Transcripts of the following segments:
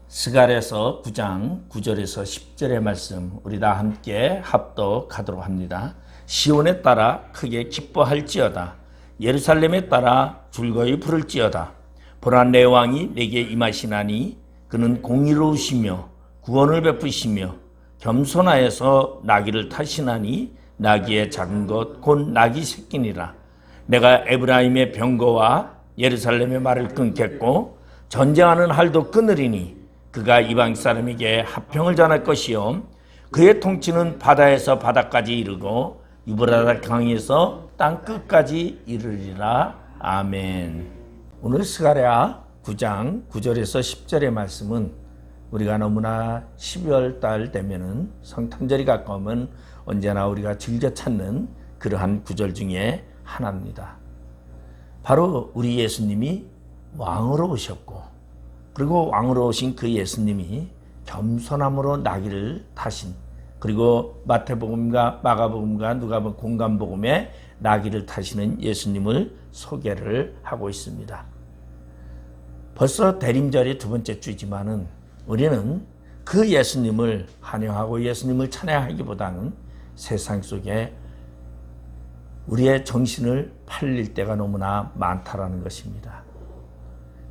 스갈에서 9장 9절에서 10절의 말씀 우리 다 함께 합독하도록 합니다. 시온에 따라 크게 기뻐할지어다. 예루살렘에 따라 즐거이 부를지어다. 보라, 내 왕이 내게 임하시나니 그는 공의로우시며 구원을 베푸시며 겸손하여서 나귀를 타시나니 나귀의 작은 것 곧 나귀 새끼니라. 내가 에브라임의 병거와 예루살렘의 말을 끊겠고 전쟁하는 할도 끊으리니 그가 이방 사람에게 화평을 전할 것이요 그의 통치는 바다에서 바다까지 이르고 유브라데 강에서 땅 끝까지 이르리라. 아멘. 오늘 스가랴 9장 9절에서 10절의 말씀은 우리가 너무나 12월 달 되면은 성탄절이 가까우면 언제나 우리가 즐겨 찾는 그러한 구절 중에 하나입니다. 바로 우리 예수님이 왕으로 오셨고, 그리고 왕으로 오신 그 예수님이 겸손함으로 나귀를 타신, 그리고 마태복음과 마가복음과 누가복음, 공관복음에 나귀를 타시는 예수님을 소개를 하고 있습니다. 벌써 대림절이 두 번째 주지만은 우리는 그 예수님을 환영하고 예수님을 찬양하기보다는 세상 속에 우리의 정신을 팔릴 때가 너무나 많다라는 것입니다.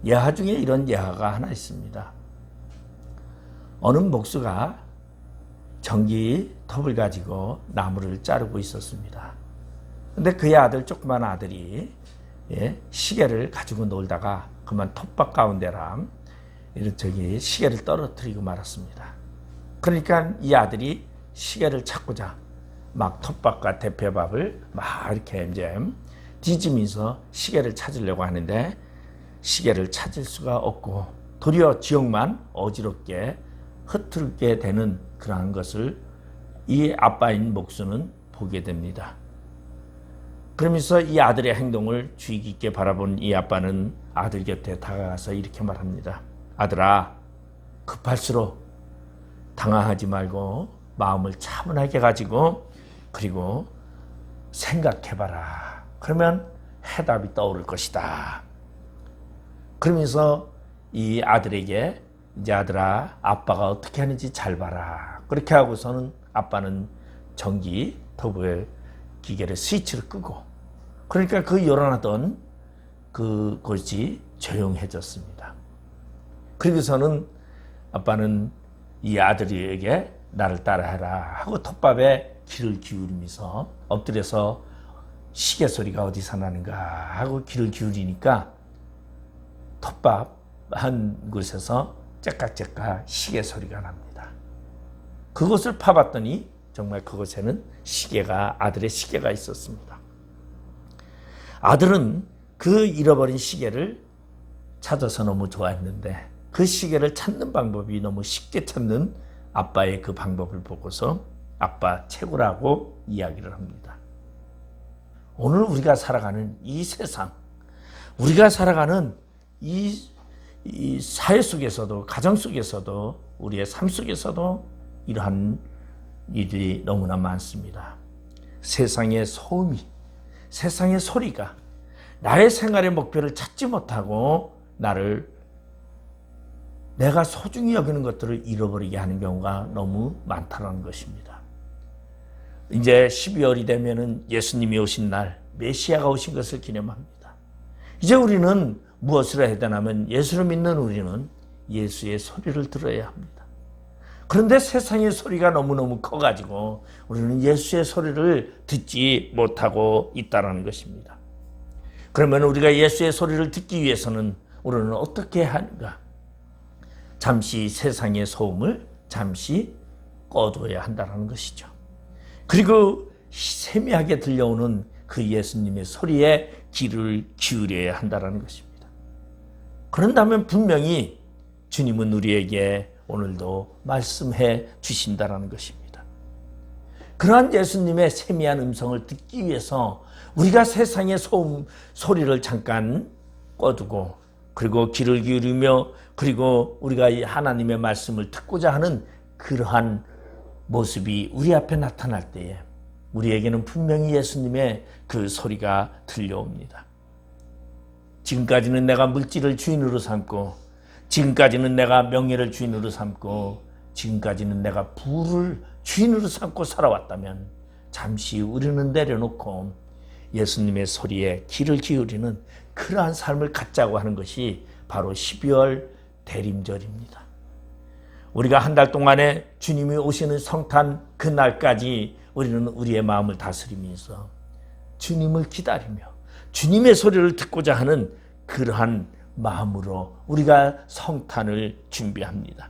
예화 중에 이런 예화가 하나 있습니다. 어느 목수가 전기톱을 가지고 나무를 자르고 있었습니다. 근데 그의 아들, 조그만 아들이 시계를 가지고 놀다가 그만 톱밥 가운데랑 시계를 떨어뜨리고 말았습니다. 그러니까 이 아들이 시계를 찾고자 막 톱밥과 대패밥을 막 이렇게 이제 뒤지면서 시계를 찾으려고 하는데 시계를 찾을 수가 없고 도리어 지옥만 어지럽게 흐트럽게 되는 그러한 것을 이 아빠인 목수는 보게 됩니다. 그러면서 이 아들의 행동을 주의 깊게 바라본 이 아빠는 아들 곁에 다가가서 이렇게 말합니다. 아들아, 급할수록 당황하지 말고 마음을 차분하게 가지고 그리고 생각해봐라. 그러면 해답이 떠오를 것이다. 그러면서 이 아들에게 이제 아들아, 아빠가 어떻게 하는지 잘 봐라. 그렇게 하고서는 아빠는 전기 터보의 기계를 스위치를 끄고, 그러니까 그 요란하던 그곳이 조용해졌습니다. 그리고서는 아빠는 이 아들에게 나를 따라해라 하고 톱밥에 귀를 기울이면서 엎드려서 시계 소리가 어디서 나는가 하고 귀를 기울이니까 톱밥 한 곳에서 째깍째깍 시계 소리가 납니다. 그곳을 파봤더니 정말 그곳에는 아들의 시계가 있었습니다. 아들은 그 잃어버린 시계를 찾아서 너무 좋아했는데 그 시계를 찾는 방법이 너무 쉽게 찾는 아빠의 그 방법을 보고서 아빠 최고라고 이야기를 합니다. 오늘 우리가 살아가는 이 세상, 우리가 살아가는 이 사회 속에서도, 가정 속에서도, 우리의 삶 속에서도 이러한 일들이 너무나 많습니다. 세상의 소음이, 세상의 소리가 나의 생활의 목표를 찾지 못하고 내가 소중히 여기는 것들을 잃어버리게 하는 경우가 너무 많다는 것입니다. 이제 12월이 되면은 예수님이 오신 날, 메시아가 오신 것을 기념합니다. 이제 우리는 무엇을 해야 되냐면 예수를 믿는 우리는 예수의 소리를 들어야 합니다. 그런데 세상의 소리가 너무너무 커가지고 우리는 예수의 소리를 듣지 못하고 있다는 것입니다. 그러면 우리가 예수의 소리를 듣기 위해서는 우리는 어떻게 하는가? 잠시 세상의 소음을 잠시 꺼둬야 한다는 것이죠. 그리고 세미하게 들려오는 그 예수님의 소리에 귀를 기울여야 한다는 것입니다. 그런다면 분명히 주님은 우리에게 오늘도 말씀해 주신다는 것입니다. 그러한 예수님의 세미한 음성을 듣기 위해서 우리가 세상의 소리를 잠깐 꺼두고 그리고 귀를 기울이며 그리고 우리가 하나님의 말씀을 듣고자 하는 그러한 모습이 우리 앞에 나타날 때에 우리에게는 분명히 예수님의 그 소리가 들려옵니다. 지금까지는 내가 물질을 주인으로 삼고 지금까지는 내가 명예를 주인으로 삼고 지금까지는 내가 부를 주인으로 삼고 살아왔다면 잠시 우리는 내려놓고 예수님의 소리에 귀를 기울이는 그러한 삶을 갖자고 하는 것이 바로 12월 대림절입니다. 우리가 한 달 동안에 주님이 오시는 성탄 그날까지 우리는 우리의 마음을 다스리면서 주님을 기다리며 주님의 소리를 듣고자 하는 그러한 마음으로 우리가 성탄을 준비합니다.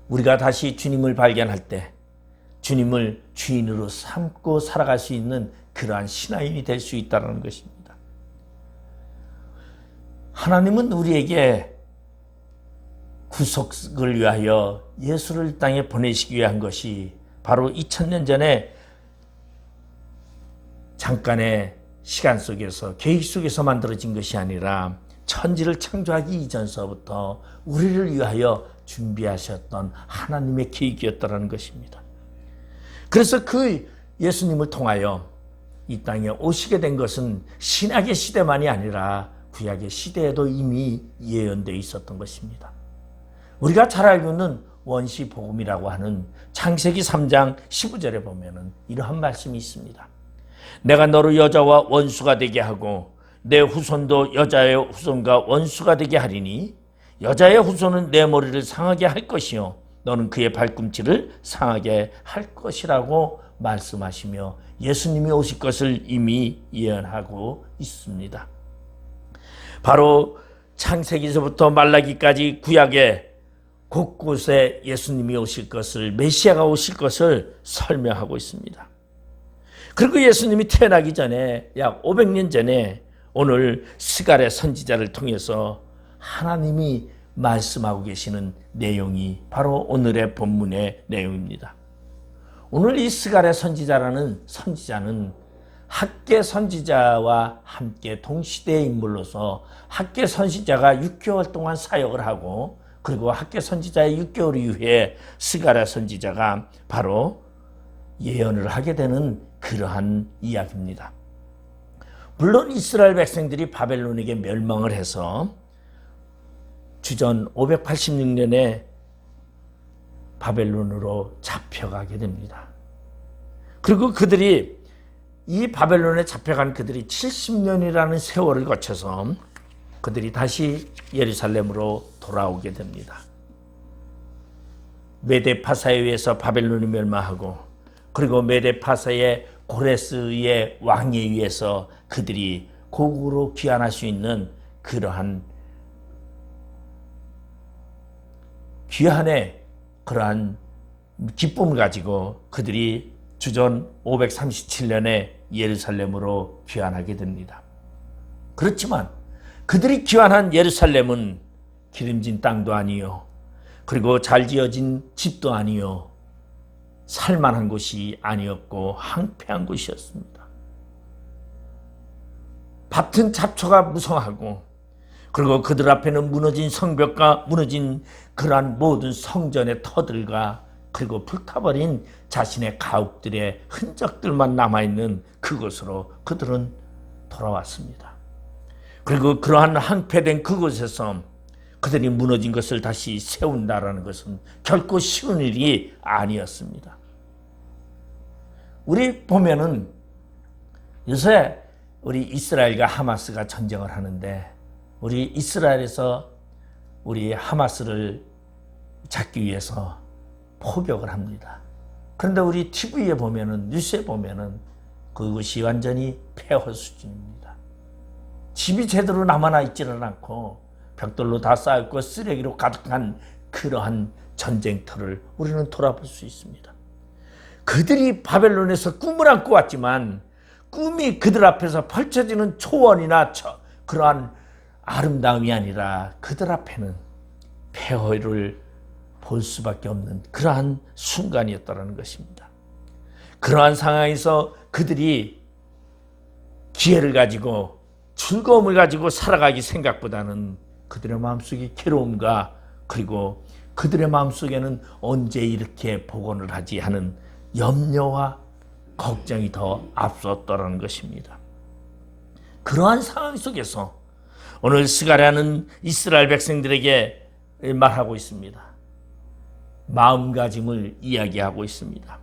우리가 다시 주님을 발견할 때 주님을 주인으로 삼고 살아갈 수 있는 그러한 신앙인이 될 수 있다는 것입니다. 하나님은 우리에게 구속을 위하여 예수를 이 땅에 보내시기 위한 것이 바로 2000년 전에 잠깐의 시간 속에서 계획 속에서 만들어진 것이 아니라 천지를 창조하기 이전서부터 우리를 위하여 준비하셨던 하나님의 계획이었다는 것입니다. 그래서 그 예수님을 통하여 이 땅에 오시게 된 것은 신약의 시대만이 아니라 구약의 시대에도 이미 예언되어 있었던 것입니다. 우리가 잘 알고 있는 원시복음이라고 하는 창세기 3장 15절에 보면은 이러한 말씀이 있습니다. 내가 너를 여자와 원수가 되게 하고 내 후손도 여자의 후손과 원수가 되게 하리니 여자의 후손은 내 머리를 상하게 할 것이요 너는 그의 발꿈치를 상하게 할 것이라고 말씀하시며 예수님이 오실 것을 이미 예언하고 있습니다. 바로 창세기서부터 말라기까지 구약에 곳곳에 예수님이 오실 것을, 메시아가 오실 것을 설명하고 있습니다. 그리고 예수님이 태어나기 전에 약 500년 전에 오늘 스가랴 선지자를 통해서 하나님이 말씀하고 계시는 내용이 바로 오늘의 본문의 내용입니다. 오늘 이 스가랴 선지자라는 선지자는 학계 선지자와 함께 동시대의 인물로서 학계 선지자가 6개월 동안 사역을 하고 그리고 학계 선지자의 6개월 이후에 스가랴 선지자가 바로 예언을 하게 되는 그러한 이야기입니다. 물론 이스라엘 백성들이 바벨론에게 멸망을 해서 주전 586년에 바벨론으로 잡혀가게 됩니다. 그리고 그들이 이 바벨론에 잡혀간 그들이 70년이라는 세월을 거쳐서 그들이 다시 예루살렘으로 돌아오게 됩니다. 메데파사에 의해서 바벨론이 멸망하고 그리고 메데파사의 고레스의 왕에 의해서 그들이 고국으로 귀환할 수 있는 그러한 귀환의 그러한 기쁨을 가지고 그들이 주전 537년에 예루살렘으로 귀환하게 됩니다. 그렇지만 그들이 귀환한 예루살렘은 기름진 땅도 아니요 그리고 잘 지어진 집도 아니요 살만한 곳이 아니었고 황폐한 곳이었습니다. 밭은 잡초가 무성하고 그리고 그들 앞에는 무너진 성벽과 무너진 그러한 모든 성전의 터들과 그리고 불타버린 자신의 가옥들의 흔적들만 남아있는 그곳으로 그들은 돌아왔습니다. 그리고 그러한 황폐된 그곳에서 그들이 무너진 것을 다시 세운다라는 것은 결코 쉬운 일이 아니었습니다. 우리 보면은 요새 우리 이스라엘과 하마스가 전쟁을 하는데 우리 이스라엘에서 우리 하마스를 잡기 위해서 포격을 합니다. 그런데 우리 TV에 보면은 뉴스에 보면은 그것이 완전히 폐허 수준입니다. 집이 제대로 남아나 있지는 않고 벽돌로 다 쌓였고 쓰레기로 가득한 그러한 전쟁터를 우리는 돌아볼 수 있습니다. 그들이 바벨론에서 꿈을 안고 왔지만 꿈이 그들 앞에서 펼쳐지는 초원이나 그러한 아름다움이 아니라 그들 앞에는 폐허를 볼 수밖에 없는 그러한 순간이었다는 것입니다. 그러한 상황에서 그들이 기회를 가지고 즐거움을 가지고 살아가기 생각보다는 그들의 마음속에 괴로움과 그리고 그들의 마음속에는 언제 이렇게 복원을 하지 하는 염려와 걱정이 더 앞섰더라는 것입니다. 그러한 상황 속에서 오늘 스가랴는 이스라엘 백성들에게 말하고 있습니다. 마음가짐을 이야기하고 있습니다.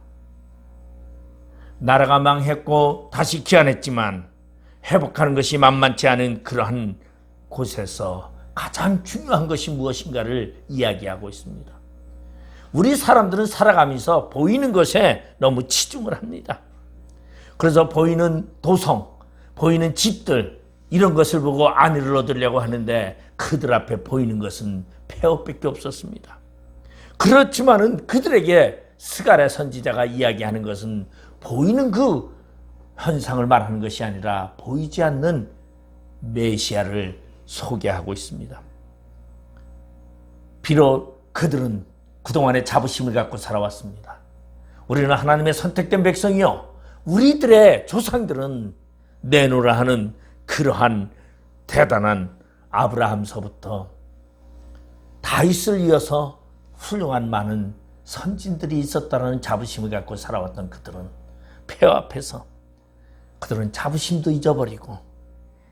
나라가 망했고 다시 귀환했지만 회복하는 것이 만만치 않은 그러한 곳에서 가장 중요한 것이 무엇인가를 이야기하고 있습니다. 우리 사람들은 살아가면서 보이는 것에 너무 치중을 합니다. 그래서 보이는 도성, 보이는 집들 이런 것을 보고 안위를 얻으려고 하는데 그들 앞에 보이는 것은 폐허밖에 없었습니다. 그렇지만은 그들에게 스가랴 선지자가 이야기하는 것은 보이는 그 현상을 말하는 것이 아니라 보이지 않는 메시아를 소개하고 있습니다. 비록 그들은 그동안의 자부심을 갖고 살아왔습니다. 우리는 하나님의 선택된 백성이요, 우리들의 조상들은 내노라 하는 그러한 대단한 아브라함서부터 다윗을 이어서 훌륭한 많은 선진들이 있었다는 자부심을 갖고 살아왔던 그들은 폐허 앞에서 그들은 자부심도 잊어버리고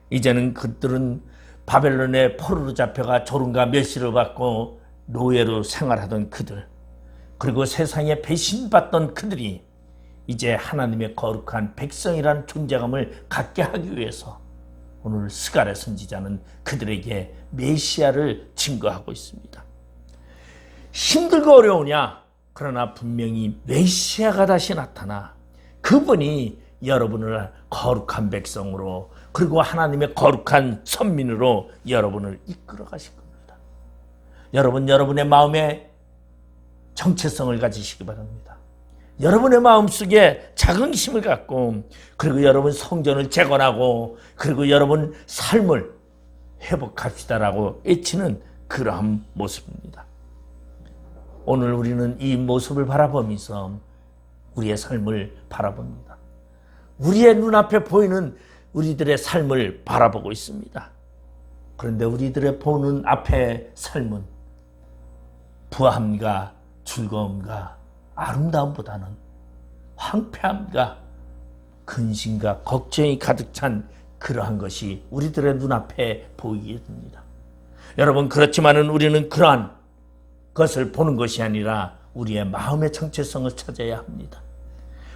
이제는 그들은 바벨론의 포로로 잡혀가 조롱과 멸시를 받고 노예로 생활하던 그들, 그리고 세상에 배신받던 그들이 이제 하나님의 거룩한 백성이라는 존재감을 갖게 하기 위해서 오늘 스가랴 선지자는 그들에게 메시아를 증거하고 있습니다. 힘들고 어려우냐? 그러나 분명히 메시아가 다시 나타나 그분이 여러분을 거룩한 백성으로, 그리고 하나님의 거룩한 선민으로 여러분을 이끌어 가실 겁니다. 여러분의 마음에 정체성을 가지시기 바랍니다. 여러분의 마음속에 자긍심을 갖고, 그리고 여러분 성전을 재건하고, 그리고 여러분 삶을 회복합시다라고 외치는 그러한 모습입니다. 오늘 우리는 이 모습을 바라보면서 우리의 삶을 바라봅니다. 우리의 눈앞에 보이는 우리들의 삶을 바라보고 있습니다. 그런데 우리들의 보는 앞의 삶은 부함과 즐거움과 아름다움보다는 황폐함과 근심과 걱정이 가득 찬 그러한 것이 우리들의 눈앞에 보이게 됩니다. 여러분, 그렇지만은 우리는 그러한 것을 보는 것이 아니라 우리의 마음의 정체성을 찾아야 합니다.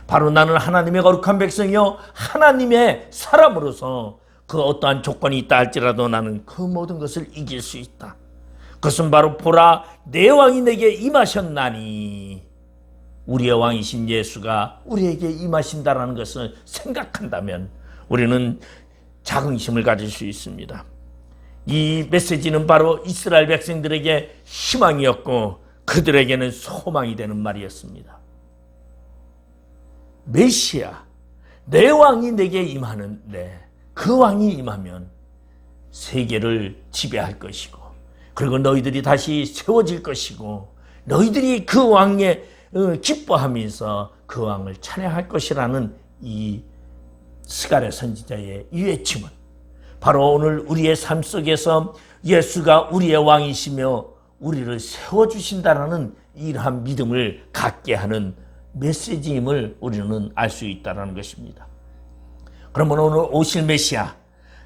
바로 나는 하나님의 거룩한 백성이요 하나님의 사람으로서 그 어떠한 조건이 있다 할지라도 나는 그 모든 것을 이길 수 있다. 그것은 바로 보라, 내 왕이 내게 임하셨나니, 우리의 왕이신 예수가 우리에게 임하신다라는 것을 생각한다면 우리는 자긍심을 가질 수 있습니다. 이 메시지는 바로 이스라엘 백성들에게 희망이었고 그들에게는 소망이 되는 말이었습니다. 메시아, 내 왕이 내게 임하는데 그 왕이 임하면 세계를 지배할 것이고, 그리고 너희들이 다시 세워질 것이고, 너희들이 그 왕에 기뻐하면서 그 왕을 찬양할 것이라는 이 스가랴 선지자의 이 외침은 바로 오늘 우리의 삶 속에서 예수가 우리의 왕이시며 우리를 세워주신다라는 이러한 믿음을 갖게 하는 메시지임을 우리는 알 수 있다는 것입니다. 그러면 오늘 오실 메시아,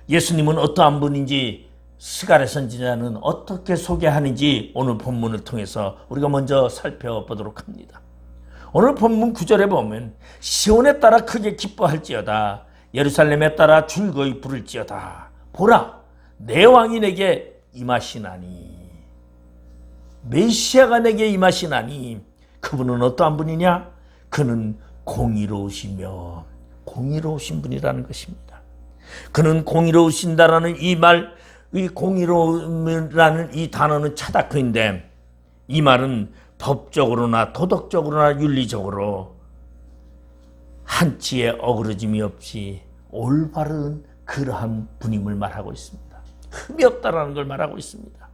예수님은 어떠한 분인지 스가랴 선지자는 어떻게 소개하는지 오늘 본문을 통해서 우리가 먼저 살펴보도록 합니다. 오늘 본문 9절에 보면 시온에 따라 크게 기뻐할지어다, 예루살렘에 따라 즐거이 부를지어다. 보라, 내 왕이 내게 임하시나니. 메시아가 내게 임하시나니, 그분은 어떠한 분이냐? 그는 공의로우시며, 공의로우신 분이라는 것입니다. 그는 공의로우신다라는 이 말, 이 공의로움이라는 이 단어는 차다크인데, 이 말은 법적으로나 도덕적으로나 윤리적으로 한치의 어그러짐이 없이 올바른 그러한 분임을 말하고 있습니다. 흠이 없다라는 걸 말하고 있습니다.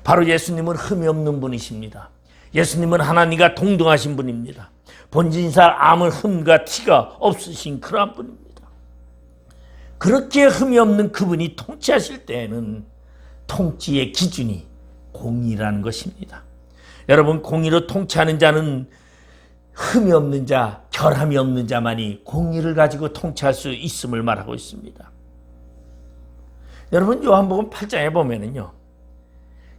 바로 예수님은 흠이 없는 분이십니다. 예수님은 하나님과 동등하신 분입니다. 본진살 아무 흠과 티가 없으신 그러한 분입니다. 그렇게 흠이 없는 그분이 통치하실 때에는 통치의 기준이 공의라는 것입니다. 여러분, 공의로 통치하는 자는 흠이 없는 자, 결함이 없는 자만이 공의를 가지고 통치할 수 있음을 말하고 있습니다. 여러분 요한복음 8장에 보면은요,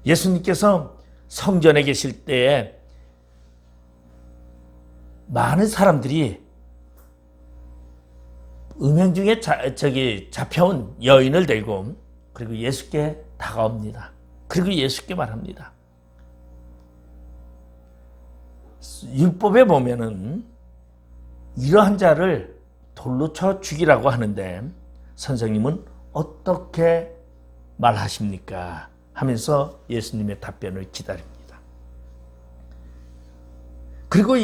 예수님께서 성전에 계실 때에 많은 사람들이 음행 중에 잡혀온 여인을 들고 그리고 예수께 다가옵니다. 그리고 예수께 말합니다. 율법에 보면은 이러한 자를 돌로 쳐 죽이라고 하는데 선생님은 어떻게 말하십니까? 하면서 예수님의 답변을 기다립니다. 그리고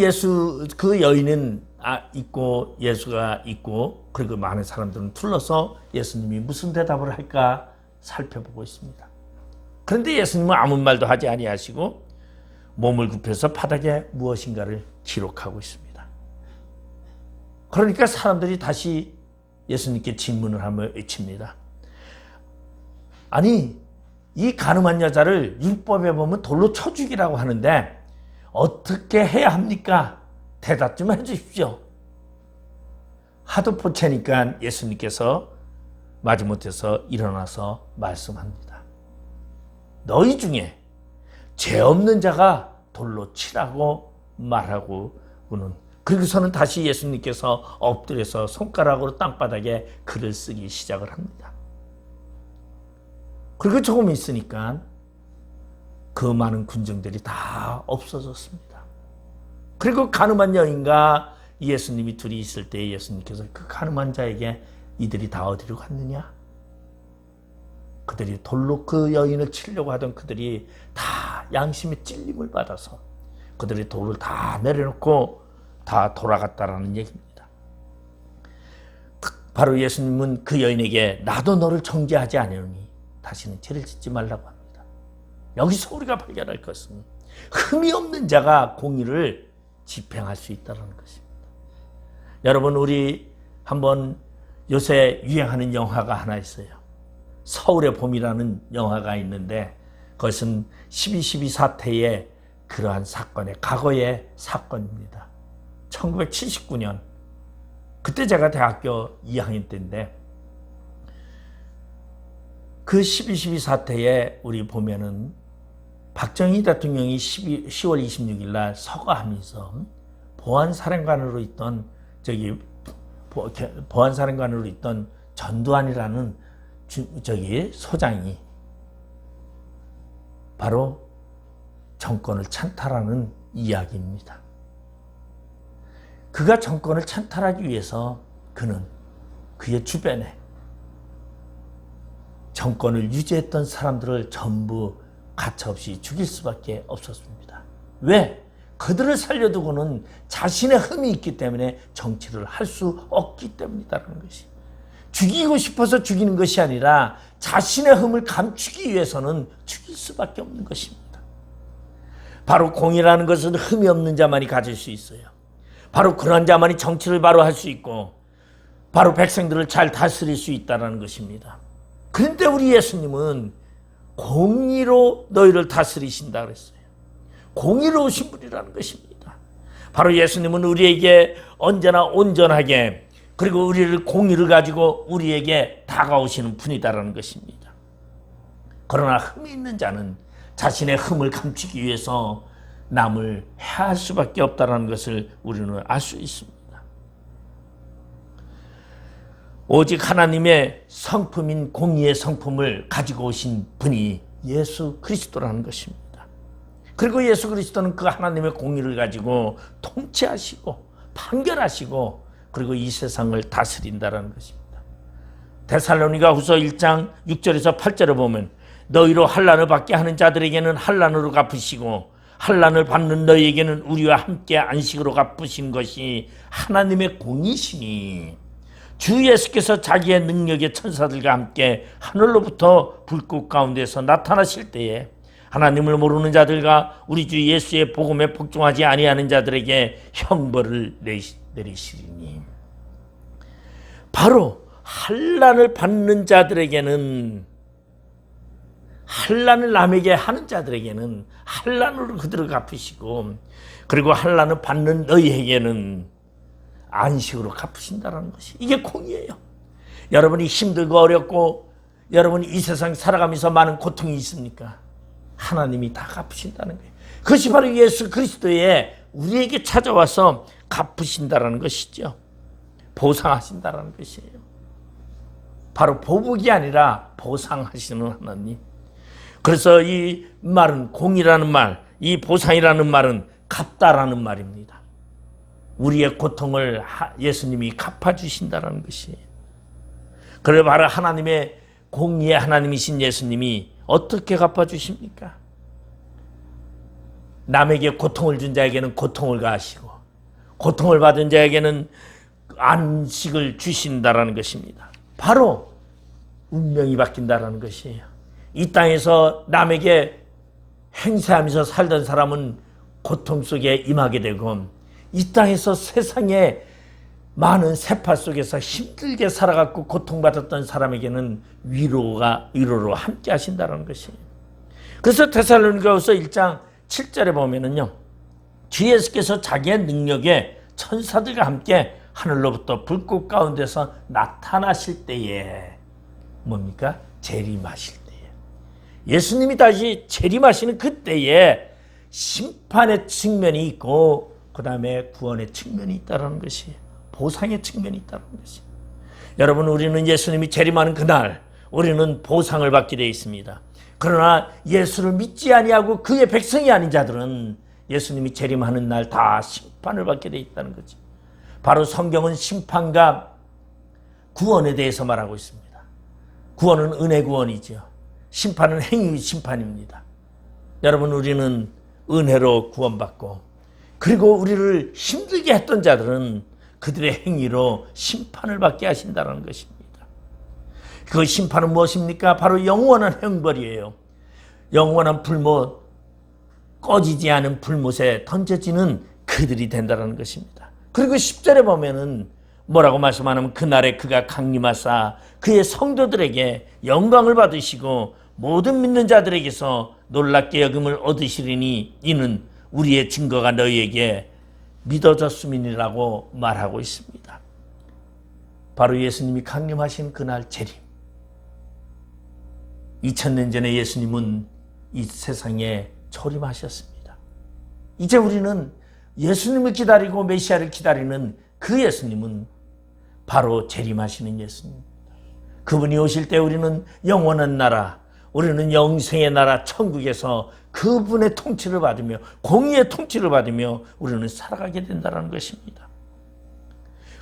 그 여인은 있고 예수가 있고 그리고 많은 사람들은 둘러서 예수님이 무슨 대답을 할까 살펴보고 있습니다. 그런데 예수님은 아무 말도 하지 아니하시고 몸을 굽혀서 바닥에 무엇인가를 기록하고 있습니다. 그러니까 사람들이 다시 예수님께 질문을 하며 외칩니다. 아니, 이 가늠한 여자를 율법에 보면 돌로 쳐 죽이라고 하는데 어떻게 해야 합니까? 대답 좀 해주십시오. 하도 포체니까 예수님께서 마지못해서 일어나서 말씀합니다. 너희 중에 죄 없는 자가 돌로 치라고 말하고는, 그리고서는 다시 예수님께서 엎드려서 손가락으로 땅바닥에 글을 쓰기 시작을 합니다. 그리고 조금 있으니까 그 많은 군중들이 다 없어졌습니다. 그리고 가늠한 여인과 예수님이 둘이 있을 때 예수님께서 그 가늠한 자에게 이들이 다 어디로 갔느냐? 그들이 돌로 그 여인을 치려고 하던 그들이 다 양심의 찔림을 받아서 그들이 돌을 다 내려놓고 다 돌아갔다라는 얘기입니다. 바로 예수님은 그 여인에게 나도 너를 정죄하지 않으니 다시는 죄를 짓지 말라고 합니다. 여기서 우리가 발견할 것은 흠이 없는 자가 공의를 집행할 수 있다는 것입니다. 여러분, 우리 한번 요새 유행하는 영화가 하나 있어요. 서울의 봄이라는 영화가 있는데 그것은 12.12 사태의 그러한 사건의 과거의 사건입니다. 1979년 그때 제가 대학교 2학년 때인데 그 12.12 사태에 우리 보면은 박정희 대통령이 10월 26일 날 서거하면서 보안사령관으로 있던 전두환이라는 소장이 바로 정권을 찬탈하는 이야기입니다. 그가 정권을 찬탈하기 위해서 그는 그의 주변에 정권을 유지했던 사람들을 전부 가차없이 죽일 수밖에 없었습니다. 왜? 그들을 살려두고는 자신의 흠이 있기 때문에 정치를 할 수 없기 때문이라는 것이. 죽이고 싶어서 죽이는 것이 아니라 자신의 흠을 감추기 위해서는 죽일 수밖에 없는 것입니다. 바로 공의라는 것은 흠이 없는 자만이 가질 수 있어요. 바로 그런 자만이 정치를 바로 할 수 있고 바로 백성들을 잘 다스릴 수 있다는 것입니다. 그런데 우리 예수님은 공의로 너희를 다스리신다 그랬어요. 공의로우신 분이라는 것입니다. 바로 예수님은 우리에게 언제나 온전하게 그리고 우리를 공의를 가지고 우리에게 다가오시는 분이다라는 것입니다. 그러나 흠이 있는 자는 자신의 흠을 감추기 위해서 남을 해할 수밖에 없다는 것을 우리는 알 수 있습니다. 오직 하나님의 성품인 공의의 성품을 가지고 오신 분이 예수 그리스도라는 것입니다. 그리고 예수 그리스도는 그 하나님의 공의를 가지고 통치하시고 판결하시고 그리고 이 세상을 다스린다는 것입니다. 데살로니가 후서 1장 6절에서 8절에 보면 너희로 환난을 받게 하는 자들에게는 환난으로 갚으시고 환난을 받는 너희에게는 우리와 함께 안식으로 갚으신 것이 하나님의 공의시니 주 예수께서 자기의 능력의 천사들과 함께 하늘로부터 불꽃 가운데서 나타나실 때에 하나님을 모르는 자들과 우리 주 예수의 복음에 복종하지 아니하는 자들에게 형벌을 내리시리니 바로 환난을 받는 자들에게는 환난을 남에게 하는 자들에게는 환난으로 그들을 갚으시고 그리고 환난을 받는 너희에게는 안식으로 갚으신다는 것이 이게 공의예요. 여러분이 힘들고 어렵고 여러분 이 세상 살아가면서 많은 고통이 있습니까? 하나님이 다 갚으신다는 거예요. 그것이 바로 예수 그리스도의 우리에게 찾아와서 갚으신다라는 것이죠. 보상하신다라는 것이에요. 바로 보복이 아니라 보상하시는 하나님. 그래서 이 말은 공이라는 말, 이 보상이라는 말은 갚다라는 말입니다. 우리의 고통을 예수님이 갚아주신다라는 것이에요. 그래 바로 하나님의 공의의 하나님이신 예수님이 어떻게 갚아주십니까? 남에게 고통을 준 자에게는 고통을 가하시고 고통을 받은 자에게는 안식을 주신다라는 것입니다. 바로 운명이 바뀐다라는 것이에요. 이 땅에서 남에게 행세하면서 살던 사람은 고통 속에 임하게 되고 이 땅에서 세상에 많은 세파 속에서 힘들게 살아갔고 고통받았던 사람에게는 위로로 함께 하신다는 것이에요. 그래서 데살로니가후서 1장 7절에 보면은요, 주 예수께서 자기의 능력에 천사들과 함께 하늘로부터 불꽃 가운데서 나타나실 때에 뭡니까? 재림하실 때에 예수님이 다시 재림하시는 그때에 심판의 측면이 있고 그 다음에 구원의 측면이 있다는 것이에요. 보상의 측면이 있다는 것이에요. 여러분, 우리는 예수님이 재림하는 그날 우리는 보상을 받게 되어 있습니다. 그러나 예수를 믿지 아니하고 그의 백성이 아닌 자들은 예수님이 재림하는 날 다 심판을 받게 되어 있다는 거죠. 바로 성경은 심판과 구원에 대해서 말하고 있습니다. 구원은 은혜 구원이죠. 심판은 행위 심판입니다. 여러분, 우리는 은혜로 구원받고 그리고 우리를 힘들게 했던 자들은 그들의 행위로 심판을 받게 하신다는 것입니다. 그 심판은 무엇입니까? 바로 영원한 형벌이에요. 영원한 불못, 꺼지지 않은 불못에 던져지는 그들이 된다는 것입니다. 그리고 10절에 보면은 뭐라고 말씀하냐면 그날에 그가 강림하사 그의 성도들에게 영광을 받으시고 모든 믿는 자들에게서 놀랍게 여김을 얻으시리니 이는 우리의 증거가 너희에게 믿어졌음이라고 말하고 있습니다. 바로 예수님이 강림하신 그날 재림. 2000년 전에 예수님은 이 세상에 초림하셨습니다. 이제 우리는 예수님을 기다리고 메시아를 기다리는 그 예수님은 바로 재림하시는 예수님입니다. 그분이 오실 때 우리는 영원한 나라, 우리는 영생의 나라 천국에서 그분의 통치를 받으며 공의의 통치를 받으며 우리는 살아가게 된다는 것입니다.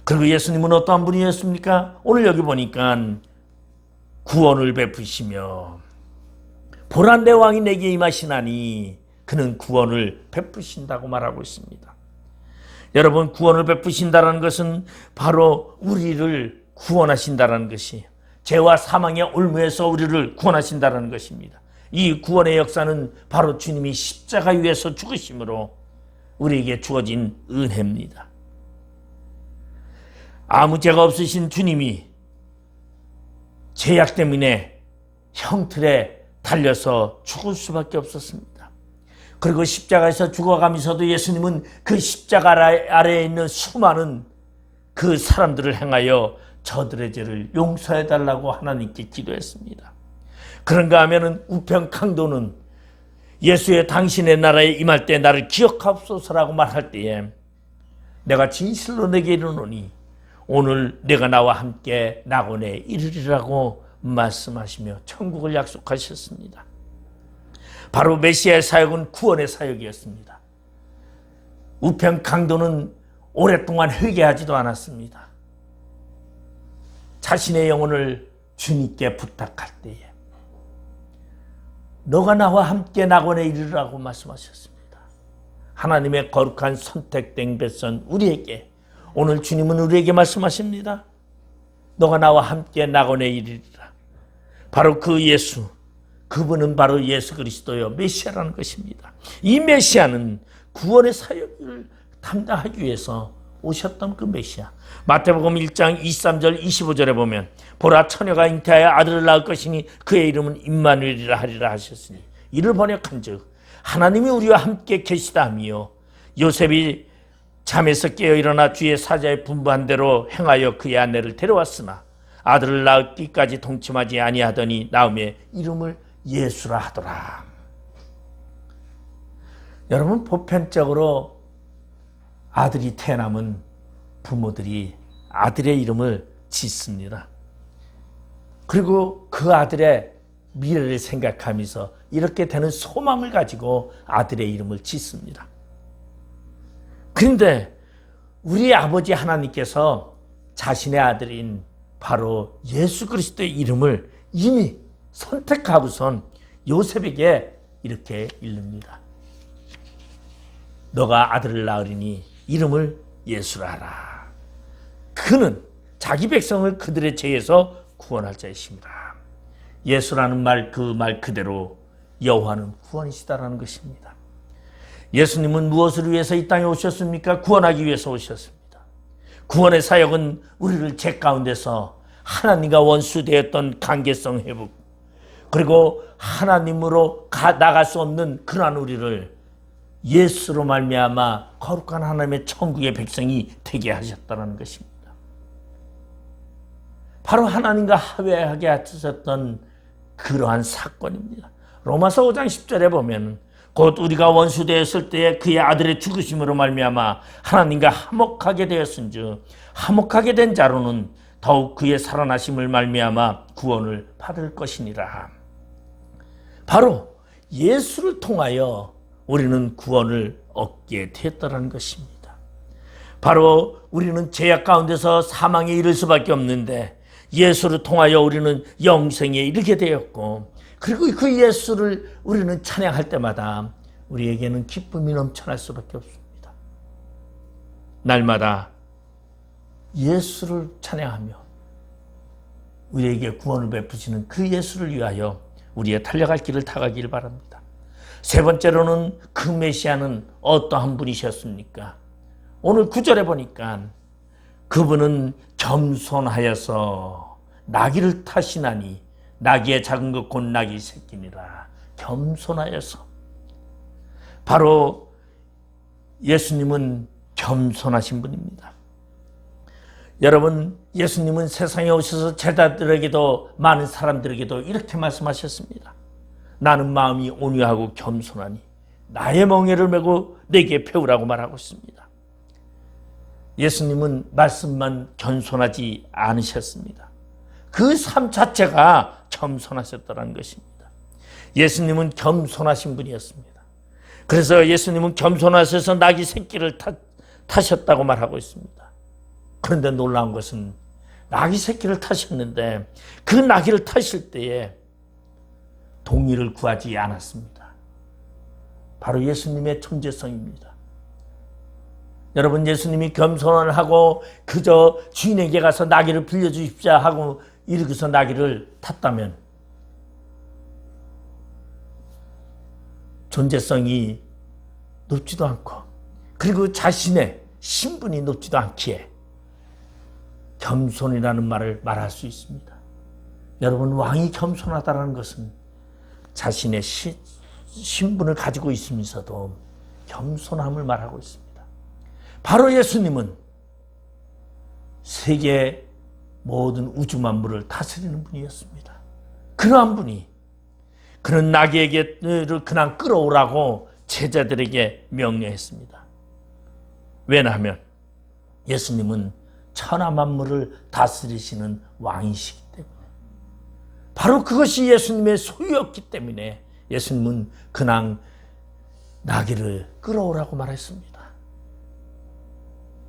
그리고 예수님은 어떠한 분이었습니까? 오늘 여기 보니까 구원을 베푸시며 보란 내 왕이 내게 임하시나니 그는 구원을 베푸신다고 말하고 있습니다. 여러분, 구원을 베푸신다는 것은 바로 우리를 구원하신다는 것이 죄와 사망의 올무에서 우리를 구원하신다는 것입니다. 이 구원의 역사는 바로 주님이 십자가 위에서 죽으심으로 우리에게 주어진 은혜입니다. 아무 죄가 없으신 주님이 죄악 때문에 형틀에 달려서 죽을 수밖에 없었습니다. 그리고 십자가에서 죽어가면서도 예수님은 그 십자가 아래에 있는 수많은 그 사람들을 향하여 저들의 죄를 용서해달라고 하나님께 기도했습니다. 그런가 하면은 우편 강도는 예수의 당신의 나라에 임할 때 나를 기억하옵소서라고 말할 때에 내가 진실로 내게 이르노니 오늘 내가 나와 함께 낙원에 이르리라고 말씀하시며 천국을 약속하셨습니다. 바로 메시아의 사역은 구원의 사역이었습니다. 우편 강도는 오랫동안 회개하지도 않았습니다. 자신의 영혼을 주님께 부탁할 때에 너가 나와 함께 낙원에 이르라고 말씀하셨습니다. 하나님의 거룩한 선택된 백성 우리에게 오늘 주님은 우리에게 말씀하십니다. 너가 나와 함께 낙원에 이르리라. 바로 그 예수, 그분은 바로 예수 그리스도요 메시아라는 것입니다. 이 메시아는 구원의 사역을 담당하기 위해서 오셨던 그 메시아. 마태복음 1장 23절 25절에 보면 보라 처녀가 잉태하여 아들을 낳을 것이니 그의 이름은 임마누엘이라 하리라 하셨으니 이를 번역한즉 하나님이 우리와 함께 계시다 하며 요셉이 잠에서 깨어 일어나 주의 사자의 분부한 대로 행하여 그의 아내를 데려왔으나 아들을 낳기까지 동침하지 아니하더니 나음에 이름을 예수라 하더라. 여러분, 보편적으로 아들이 태어나면 부모들이 아들의 이름을 짓습니다. 그리고 그 아들의 미래를 생각하면서 이렇게 되는 소망을 가지고 아들의 이름을 짓습니다. 그런데 우리 아버지 하나님께서 자신의 아들인 바로 예수 그리스도의 이름을 이미 선택하고선 요셉에게 이렇게 일릅니다. 너가 아들을 낳으리니 이름을 예수라 하라. 그는 자기 백성을 그들의 죄에서 구원할 자이십니다. 예수라는 말, 그 말 그대로 여호와는 구원이시다라는 것입니다. 예수님은 무엇을 위해서 이 땅에 오셨습니까? 구원하기 위해서 오셨습니다. 구원의 사역은 우리를 죄 가운데서 하나님과 원수되었던 관계성 회복, 그리고 하나님으로 나갈 수 없는 그러한 우리를 예수로 말미암아 거룩한 하나님의 천국의 백성이 되게 하셨다는 것입니다. 바로 하나님과 화해하게 하셨던 그러한 사건입니다. 로마서 5장 10절에 보면 곧 우리가 원수되었을 때에 그의 아들의 죽으심으로 말미암아 하나님과 화목하게 되었은즉 화목하게 된 자로는 더욱 그의 살아나심을 말미암아 구원을 받을 것이니라. 바로 예수를 통하여 우리는 구원을 얻게 되었다는 것입니다. 바로 우리는 죄악 가운데서 사망에 이를 수밖에 없는데 예수를 통하여 우리는 영생에 이르게 되었고, 그리고 그 예수를 우리는 찬양할 때마다 우리에게는 기쁨이 넘쳐날 수밖에 없습니다. 날마다 예수를 찬양하며 우리에게 구원을 베푸시는 그 예수를 위하여 우리의 달려갈 길을 타가길 바랍니다. 세 번째로는 그 메시아는 어떠한 분이셨습니까? 오늘 9절에 보니까 그분은 겸손하여서 나귀를 타시나니 나귀의 작은 것 곧 나귀 새끼니라. 겸손하여서. 바로 예수님은 겸손하신 분입니다. 여러분, 예수님은 세상에 오셔서 제자들에게도 많은 사람들에게도 이렇게 말씀하셨습니다. 나는 마음이 온유하고 겸손하니 나의 멍에를 메고 내게 배우라고 말하고 있습니다. 예수님은 말씀만 겸손하지 않으셨습니다. 그 삶 자체가 겸손하셨다는 것입니다. 예수님은 겸손하신 분이었습니다. 그래서 예수님은 겸손하셔서 나귀 새끼를 타셨다고 말하고 있습니다. 그런데 놀라운 것은 나귀 새끼를 타셨는데 그 나귀를 타실 때에 동의를 구하지 않았습니다. 바로 예수님의 존재성입니다. 여러분, 예수님이 겸손을 하고 그저 주인에게 가서 나귀를 빌려주십시오 하고 이르고서 나귀를 탔다면 존재성이 높지도 않고, 그리고 자신의 신분이 높지도 않기에 겸손이라는 말을 말할 수 있습니다. 여러분, 왕이 겸손하다는 것은 자신의 신분을 가지고 있으면서도 겸손함을 말하고 있습니다. 바로 예수님은 세계 모든 우주 만물을 다스리는 분이었습니다. 그러한 분이 그는 나귀에게를 그냥 끌어오라고 제자들에게 명령했습니다. 왜냐하면 예수님은 천하 만물을 다스리시는 왕이시기 때문에, 바로 그것이 예수님의 소유였기 때문에 예수님은 그냥 나귀를 끌어오라고 말했습니다.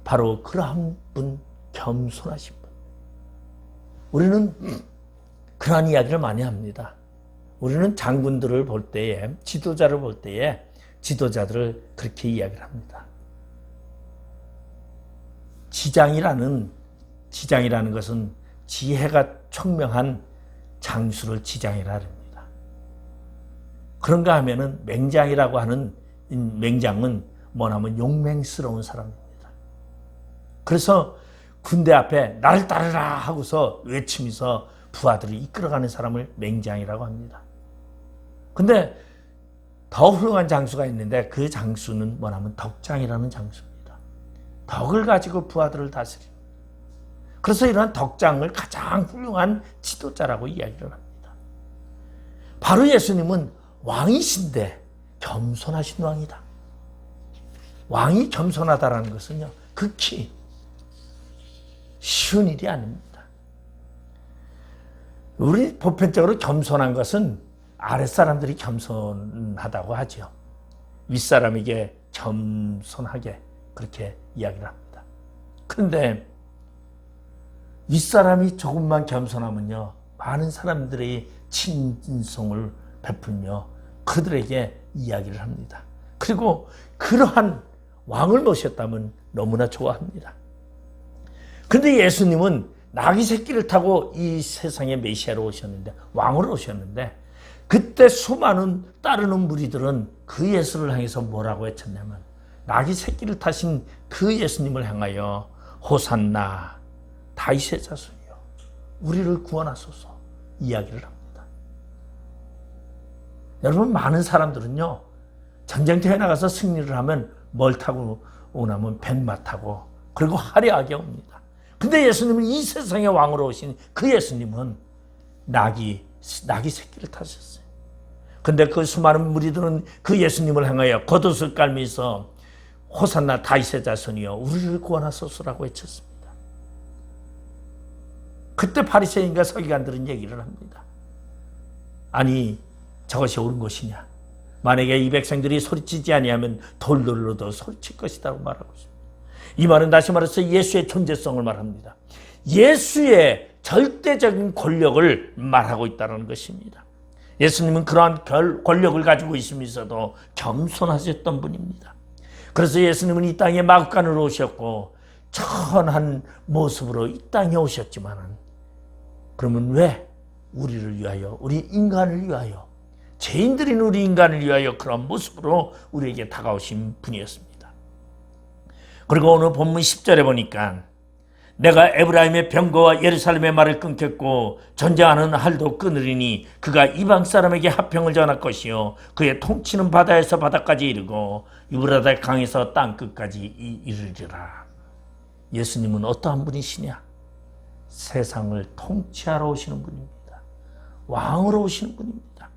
바로 그러한 분, 겸손하신 분. 우리는 그러한 이야기를 많이 합니다. 우리는 장군들을 볼 때에, 지도자를 볼 때에 지도자들을 그렇게 이야기를 합니다. 지장이라는 것은 지혜가 총명한 장수를 지장이라 합니다. 그런가 하면은 맹장이라고 하는 맹장은 뭐냐면 용맹스러운 사람입니다. 그래서 군대 앞에 나를 따르라 하고서 외치면서 부하들을 이끌어가는 사람을 맹장이라고 합니다. 근데 더 훌륭한 장수가 있는데 그 장수는 뭐냐면 덕장이라는 장수입니다. 덕을 가지고 부하들을 다스립니다. 그래서 이러한 덕장을 가장 훌륭한 지도자라고 이야기를 합니다. 바로 예수님은 왕이신데 겸손하신 왕이다. 왕이 겸손하다라는 것은요, 극히 쉬운 일이 아닙니다. 우리 보편적으로 겸손한 것은 아랫사람들이 겸손하다고 하죠. 윗사람에게 겸손하게 그렇게 이야기를 합니다. 그런데 윗사람이 조금만 겸손하면요, 많은 사람들이 친송을 베풀며 그들에게 이야기를 합니다. 그리고 그러한 왕을 모셨다면 너무나 좋아합니다. 그런데 예수님은 나귀 새끼를 타고 이 세상에 메시아로 오셨는데, 왕으로 오셨는데, 그때 수많은 따르는 무리들은 그 예수를 향해서 뭐라고 외쳤냐면, 나귀 새끼를 타신 그 예수님을 향하여 호산나 다윗의 자손이여 우리를 구원하소서 이야기를 합니다. 여러분, 많은 사람들은요, 전쟁터에 나가서 승리를 하면 뭘 타고 오냐면 백마 타고, 그리고 화려하게 옵니다. 근데 예수님은 이 세상의 왕으로 오신 그 예수님은 나귀 새끼를 타셨어요. 근데 그 수많은 무리들은 그 예수님을 향하여 겉옷을 깔면서 호산나 다윗의 자손이여 우리를 구원하소서라고 외쳤습니다. 그때 바리새인과 서기관들은 얘기를 합니다. 아니, 저것이 옳은 것이냐? 만약에 이 백성들이 소리치지 아니하면 돌들로도 소리칠 것이라고 말하고 있습니다. 이 말은 다시 말해서 예수의 존재성을 말합니다. 예수의 절대적인 권력을 말하고 있다는 것입니다. 예수님은 그러한 권력을 가지고 있으면서도 겸손하셨던 분입니다. 그래서 예수님은 이 땅에 마구간으로 오셨고 천한 모습으로 이 땅에 오셨지만, 그러면 왜 우리를 위하여, 우리 인간을 위하여, 죄인들인 우리 인간을 위하여 그런 모습으로 우리에게 다가오신 분이었습니다. 그리고 오늘 본문 10절에 보니까 내가 에브라임의 병거와 예루살렘의 말을 끊겠고 전쟁하는 할도 끊으리니 그가 이방 사람에게 화평을 전할 것이요 그의 통치는 바다에서 바다까지 이르고 유브라데 강에서 땅끝까지 이르리라. 예수님은 어떠한 분이시냐? 세상을 통치하러 오시는 분입니다. 왕으로 오시는 분입니다.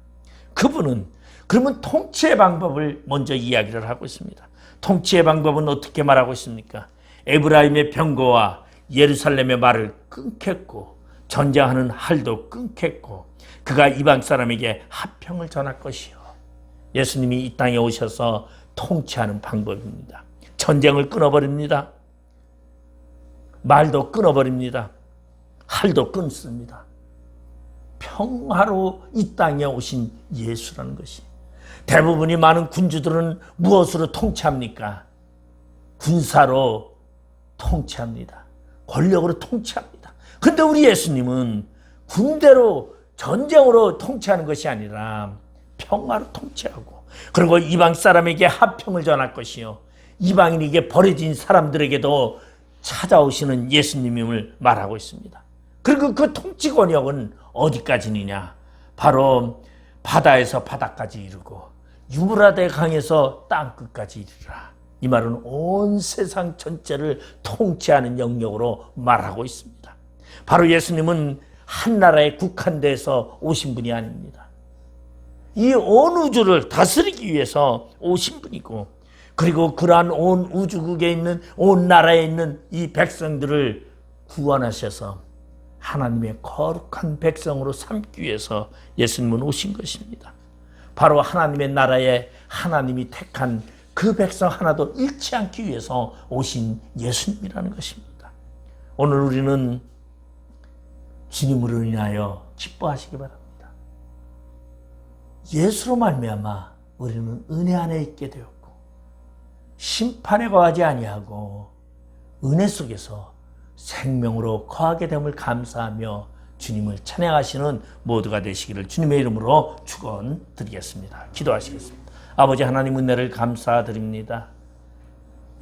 그분은 그러면 통치의 방법을 먼저 이야기를 하고 있습니다. 통치의 방법은 어떻게 말하고 있습니까? 에브라임의 병거와 예루살렘의 말을 끊겠고 전쟁하는 할도 끊겠고 그가 이방 사람에게 화평을 전할 것이요. 예수님이 이 땅에 오셔서 통치하는 방법입니다. 전쟁을 끊어버립니다. 말도 끊어버립니다. 할도 끊습니다. 평화로 이 땅에 오신 예수라는 것이. 대부분이 많은 군주들은 무엇으로 통치합니까? 군사로 통치합니다. 권력으로 통치합니다. 그런데 우리 예수님은 군대로 전쟁으로 통치하는 것이 아니라 평화로 통치하고, 그리고 이방 사람에게 화평을 전할 것이요 이방인에게 버려진 사람들에게도 찾아오시는 예수님임을 말하고 있습니다. 그리고 그 통치 권력은 어디까지느냐? 바로 바다에서 바다까지 이르고 유브라데 강에서 땅끝까지 이르라. 이 말은 온 세상 전체를 통치하는 영역으로 말하고 있습니다. 바로 예수님은 한 나라에 국한돼서 오신 분이 아닙니다. 이 온 우주를 다스리기 위해서 오신 분이고, 그리고 그러한 온 우주국에 있는 온 나라에 있는 이 백성들을 구원하셔서 하나님의 거룩한 백성으로 삼기 위해서 예수님은 오신 것입니다. 바로 하나님의 나라에 하나님이 택한 그 백성 하나도 잃지 않기 위해서 오신 예수님이라는 것입니다. 오늘 우리는 주님으로 인하여 기뻐하시기 바랍니다. 예수로 말미암아 우리는 은혜 안에 있게 되었고 심판에 거하지 아니하고 은혜 속에서 생명으로 거하게 됨을 감사하며 주님을 찬양하시는 모두가 되시기를 주님의 이름으로 축원드리겠습니다. 기도하시겠습니다. 아버지 하나님, 은혜를 감사드립니다.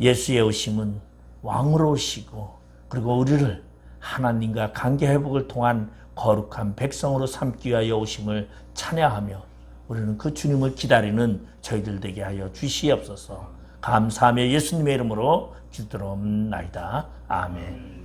예수의 오심은 왕으로 오시고 그리고 우리를 하나님과 관계 회복을 통한 거룩한 백성으로 삼기 위하여 오심을 찬양하며 우리는 그 주님을 기다리는 저희들 되게 하여 주시옵소서. 감사하며 예수님의 이름으로 기도드리옵나이다. 아멘.